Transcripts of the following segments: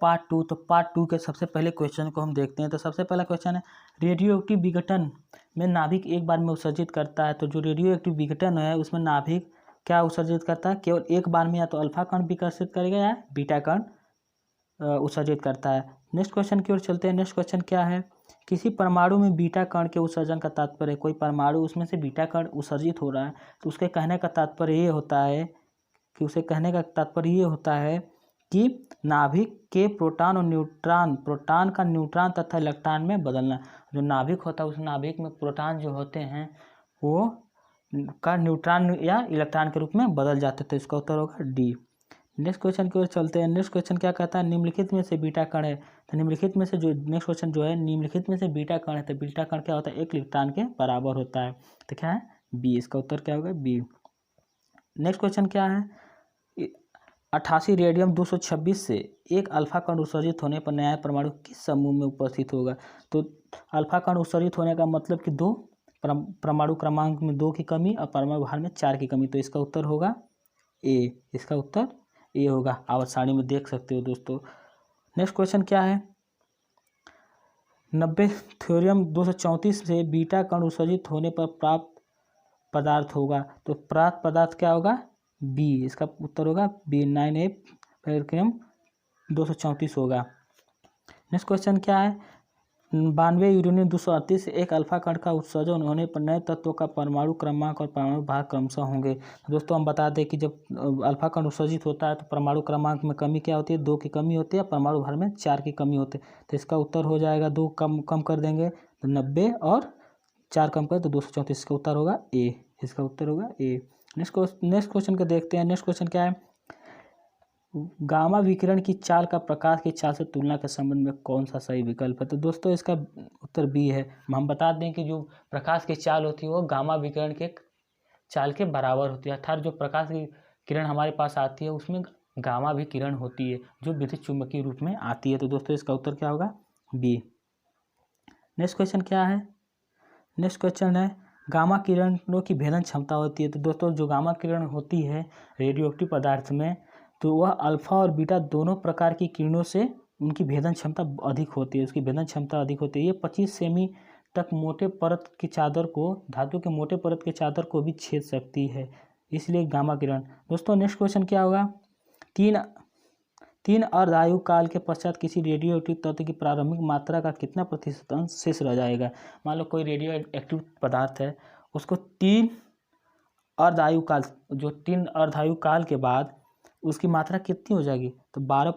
Part 2। तो part 2 के सबसे पहले क्वेश्चन को हम देखते हैं। तो सबसे पहला क्वेश्चन है, रेडियो एक्टिव विघटन में नाभिक एक बार में उत्सर्जित करता है। तो जो रेडियो एक्टिव विघटन है उसमें नाभिक क्या उत्सर्जित करता है, केवल एक बार में या तो अल्फा कण विकसित करेगा या बीटा कण उत्सर्जित करता है। नेक्स्ट क्वेश्चन की ओर चलते हैं। नेक्स्ट क्वेश्चन क्या है, किसी परमाणु में बीटा कण के उत्सर्जन का तात्पर्य, कोई परमाणु उसमें से बीटा कण उत्सर्जित हो रहा है तो उसके कहने का तात्पर्य ये होता है कि नाभिक के प्रोटॉन और न्यूट्रॉन, प्रोटॉन का न्यूट्रॉन तथा इलेक्ट्रॉन में बदलना। जो नाभिक होता है उस नाभिक में प्रोटॉन जो होते हैं वो का न्यूट्रॉन या इलेक्ट्रॉन के रूप में बदल जाते हैं। तो इसका उत्तर होगा डी। नेक्स्ट क्वेश्चन की ओर चलते हैं। नेक्स्ट क्वेश्चन क्या कहता है, निम्नलिखित में से बीटा कण है। तो निम्नलिखित में से जो नेक्स्ट क्वेश्चन जो है, निम्नलिखित में से बीटा कण है। तो बीटा कण क्या होता है, एक इलेक्ट्रॉन के बराबर होता है। तो क्या है, बी। इसका उत्तर क्या होगा, बी। नेक्स्ट क्वेश्चन क्या है, 88 रेडियम 226 से एक अल्फा कण उत्सर्जित होने पर नया परमाणु किस समूह में उपस्थित होगा। तो अल्फा कण उत्सर्जित होने का मतलब कि दो परमाणु क्रमांक में 2 की कमी और परमाणु भार में 4 की कमी। तो इसका उत्तर होगा ए। इसका उत्तर ए होगा। आवर्त सारणी में देख सकते हो दोस्तों। नेक्स्ट क्वेश्चन क्या है, 90 थ्योरम 234 से बीटा कण उत्सर्जित होने पर प्राप्त पदार्थ होगा। तो प्राप्त पदार्थ क्या होगा, बी। इसका उत्तर होगा बी, 9A थ्योरम 234 होगा। नेक्स्ट क्वेश्चन क्या है, 92 यूरेनियम 238 से एक अल्फा कण का उत्सर्जन होने पर नए तत्वों का परमाणु क्रमांक और परमाणु भार क्रमशः होंगे। दोस्तों हम बता दें कि जब अल्फा कण उत्सर्जित होता है तो परमाणु क्रमांक में कमी क्या होती है, 2 की कमी होती है, परमाणु भार में 4 की कमी होती है। तो इसका उत्तर हो जाएगा 2 कम कर देंगे तो 90 और 4 कम कर तो 234। इसका उत्तर होगा ए। इसका उत्तर होगा ए। नेक्स्ट क्वेश्चन को देखते हैं। नेक्स्ट क्वेश्चन क्या है, गामा विकिरण की चाल का प्रकाश की चाल से तुलना के संबंध में कौन सा सही विकल्प है। तो दोस्तों इसका उत्तर बी है। हम बता दें कि जो प्रकाश की चाल होती है वो गामा विकिरण के चाल के बराबर होती है। अर्थात जो प्रकाश की किरण हमारे पास आती है उसमें गामा भी किरण होती है जो विद्युत चुंबकीय रूप में आती है। तो दोस्तों इसका उत्तर क्या होगा, बी। नेक्स्ट क्वेश्चन क्या है, नेक्स्ट क्वेश्चन है, गामा किरणों की भेदन क्षमता होती है। तो दोस्तों जो गामा किरण होती है रेडियोएक्टिव पदार्थ में, तो वह अल्फा और बीटा दोनों प्रकार की किरणों से उनकी भेदन क्षमता अधिक होती है, उसकी भेदन क्षमता अधिक होती है। ये 25 सेमी तक मोटे परत की चादर को, धातु के मोटे परत की चादर को भी छेद सकती है, इसलिए गामा किरण। दोस्तों नेक्स्ट क्वेश्चन क्या होगा, तीन अर्धायु काल के पश्चात किसी रेडियोएक्टिव तत्व की प्रारंभिक मात्रा का कितना प्रतिशत अंश शेष रह जाएगा। मान लो कोई रेडियो एक्टिव पदार्थ है, उसको 3 अर्धायु काल, जो 3 अर्धायु काल के बाद उसकी मात्रा कितनी हो जाएगी, तो 12।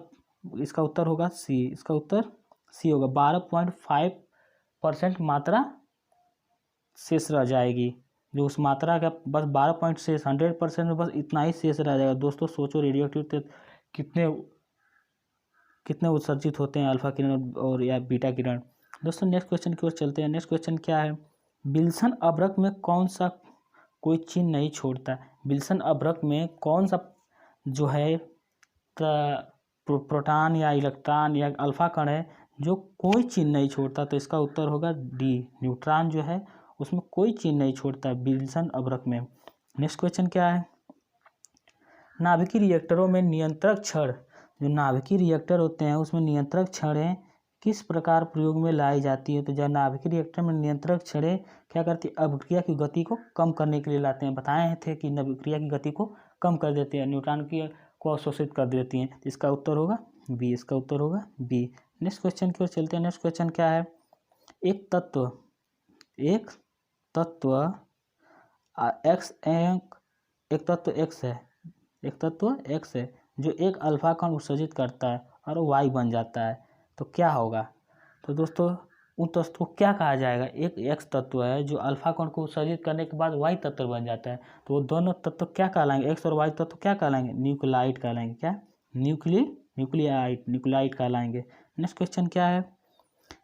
इसका उत्तर होगा सी। इसका उत्तर सी होगा, 12.5% मात्रा शेष रह जाएगी। जो उस मात्रा का बस 12 शेष, 100% में बस इतना ही शेष रह जाएगा। दोस्तों सोचो रेडियोएक्टिव कितने उत्सर्जित होते हैं, अल्फा किरण और या बीटा किरण। दोस्तों नेक्स्ट क्वेश्चन की ओर चलते हैं। नेक्स्ट क्वेश्चन क्या है, विल्सन अभ्रक में कौन सा कोई चिन्ह नहीं छोड़ता। विल्सन अभ्रक में कौन सा जो है प्रोटॉन या इलेक्ट्रॉन या अल्फा कण है जो कोई चिन्ह नहीं छोड़ता। तो इसका उत्तर होगा डी, न्यूट्रॉन जो है उसमें कोई चिन्ह नहीं छोड़ता विल्सन अभ्रक में। नेक्स्ट क्वेश्चन क्या है, नाभिकीय रिएक्टरों में नियंत्रक छड़, जो नाभिकीय रिएक्टर होते हैं उसमें नियंत्रक छड़ें किस प्रकार प्रयोग में लाई जाती है। तो जब नाभिकीय रिएक्टर में नियंत्रक छड़ें क्या करती है, अभिक्रिया की गति को कम करने के लिए लाते हैं। बताए थे कि अभिक्रिया की गति को कम कर देते हैं, न्यूट्रॉन की को अवशोषित कर देती हैं। इसका उत्तर होगा बी। इसका उत्तर होगा बी। नेक्स्ट क्वेश्चन की ओर चलते हैं। नेक्स्ट क्वेश्चन क्या है, एक तत्व एक्स है जो एक अल्फा कण उत्सर्जित करता है और वो वाई बन जाता है, तो क्या होगा। तो दोस्तों उन तत्व को क्या कहा जाएगा, एक एक्स तत्व है जो अल्फा कण को उत्सर्जित करने के बाद वाई तत्व बन जाता है, तो वो दोनों तत्व क्या कहलाएंगे, एक्स और वाई तत्व क्या कहलाएंगे, न्यूक्लियाइड कहलाएंगे। क्या, न्यूक्लियाइड कहलाएंगे। नेक्स्ट क्वेश्चन क्या है,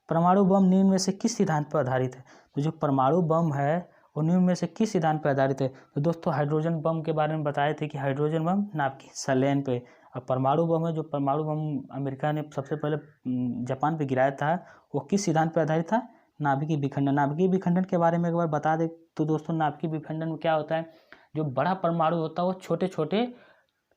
परमाणु बम निम्न में से किस सिद्धांत पर आधारित है। तो जो परमाणु बम है वो निम्न में से किस सिद्धांत पर आधारित है। तो दोस्तों हाइड्रोजन बम के बारे में बताए थे कि हाइड्रोजन बम नाभिकीय संलयन पे, और परमाणु बम है जो परमाणु बम अमेरिका ने सबसे पहले जापान पे गिराया था, वो किस सिद्धांत पर आधारित था, नाभिकीय विखंडन। नाभिकीय विखंडन के बारे में एक बार बता दें तो दोस्तों नाभिकीय विखंडन में क्या होता है, जो बड़ा परमाणु होता है वो छोटे छोटे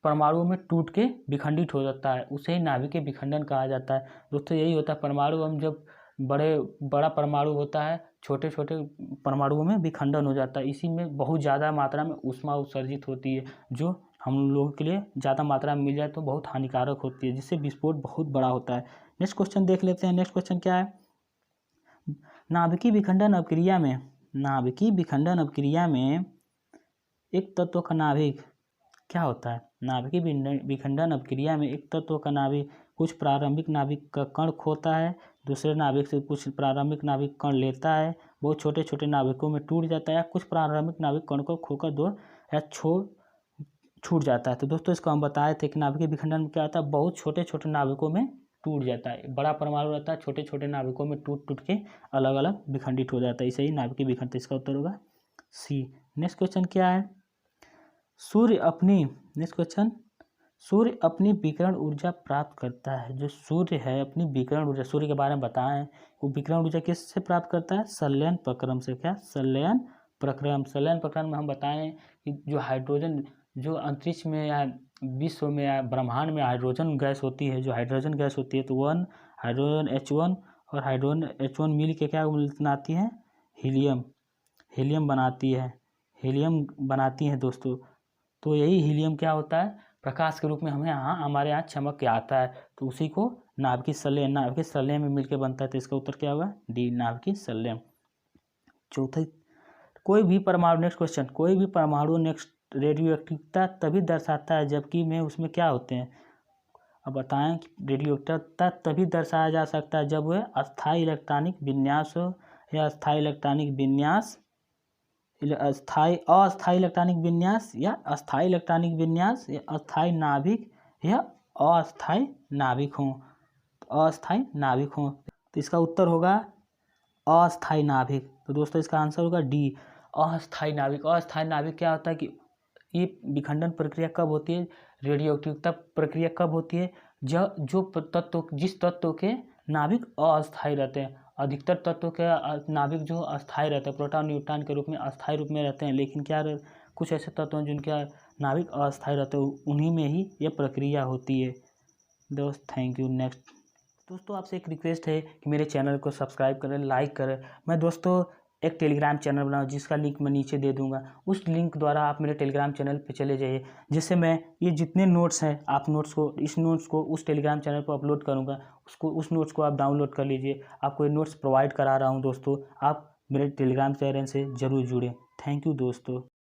परमाणुओं में टूट के विखंडित हो जाता है, उसे ही नाभिकीय विखंडन कहा जाता है। दोस्तों यही होता है, परमाणु हम जब बड़ा परमाणु होता है, छोटे छोटे परमाणुओं में विखंडन हो जाता है, इसी में बहुत ज़्यादा मात्रा में ऊष्मा उत्सर्जित होती है, जो हम लोगों के लिए ज़्यादा मात्रा में मिल जाए तो बहुत हानिकारक होती है, जिससे विस्फोट बहुत बड़ा होता है। नेक्स्ट क्वेश्चन देख लेते हैं। नेक्स्ट क्वेश्चन क्या है, नाभिकीय विखंडन अभिक्रिया में एक तत्व का नाभिक क्या होता है। नाभिकीय विखंडन अभिक्रिया में एक तत्व का नाभिक कुछ प्रारंभिक नाभिक का कण खोता है, दूसरे नाभिक से कुछ प्रारंभिक नाभिक कण लेता है, बहुत छोटे छोटे नाभिकों में टूट जाता है, कुछ प्रारंभिक नाभिक कण को खोकर दो या छूट जाता है। तो दोस्तों इसको हम बताए थे कि नाभिकीय विखंडन में क्या होता है, बहुत छोटे छोटे नाभिकों में टूट जाता है, बड़ा परमाणु रहता है, छोटे छोटे नाभिकों में टूट के अलग अलग विखंडित हो जाता है, इसे ही नाभिकीय विखंडन। इसका उत्तर होगा सी। नेक्स्ट क्वेश्चन क्या है, सूर्य अपनी विकिरण ऊर्जा प्राप्त करता है। जो सूर्य है अपनी विकिरण ऊर्जा, सूर्य के बारे में बताएं, वो विकिरण ऊर्जा किससे प्राप्त करता है, संलयन प्रक्रम से। क्या, संलयन प्रक्रम में हम बताएं कि जो हाइड्रोजन, जो अंतरिक्ष में या विश्व में या ब्रह्मांड में हाइड्रोजन गैस होती है, जो हाइड्रोजन गैस होती है, तो हाइड्रोजन H1 और हाइड्रोजन H1 मिल के क्या बनाती है, हीलियम बनाती है दोस्तों। तो यही हीलियम क्या होता है, प्रकाश के रूप में हमारे यहाँ चमक के आता है, तो उसी को नाभिकीय संलयन में मिलकर बनता है। तो इसका उत्तर क्या होगा, डी, नाभिकीय संलयन। चौथा, कोई भी परमाणु रेडियो एक्टिविटी तभी दर्शाता है जबकि में उसमें क्या होते हैं। अब बताएं कि रेडियो एक्टिविटी तभी दर्शाया जा सकता है जब वह अस्थायी इलेक्ट्रॉनिक विन्यास हो, या अस्थायी इलेक्ट्रॉनिक विन्यास, अस्थायी इलेक्ट्रॉनिक विन्यास, या अस्थायी इलेक्ट्रॉनिक विन्यास, या अस्थायी नाभिक, या अस्थायी नाभिक हो। तो इसका उत्तर होगा अस्थायी नाभिक। तो दोस्तों इसका आंसर होगा डी, अस्थायी नाभिक। अस्थायी नाभिक क्या होता है कि ये विखंडन प्रक्रिया कब होती है, रेडियो एक्टिविटी प्रक्रिया कब होती है, जिस तत्व के नाभिक अस्थायी रहते हैं। अधिकतर तत्वों के नाभिक जो अस्थायी रहते हैं, प्रोटॉन न्यूट्रॉन के रूप में अस्थायी रूप में रहते हैं, लेकिन कुछ ऐसे तत्व हैं जिनके नाभिक अस्थायी रहते हैं, उन्हीं में ही ये प्रक्रिया होती है। दोस्त थैंक यू। नेक्स्ट दोस्तों आपसे एक रिक्वेस्ट है कि मेरे चैनल को सब्सक्राइब करें, लाइक करें। मैं दोस्तों एक टेलीग्राम चैनल बनाऊँ जिसका लिंक मैं नीचे दे दूंगा, उस लिंक द्वारा आप मेरे टेलीग्राम चैनल पे चले जाइए, जिससे मैं ये जितने नोट्स हैं इस नोट्स को उस टेलीग्राम चैनल पर अपलोड करूंगा, उस नोट्स को आप डाउनलोड कर लीजिए। आपको ये नोट्स प्रोवाइड करा रहा हूँ दोस्तों, आप मेरे टेलीग्राम चैनल से ज़रूर जुड़ें। थैंक यू दोस्तों।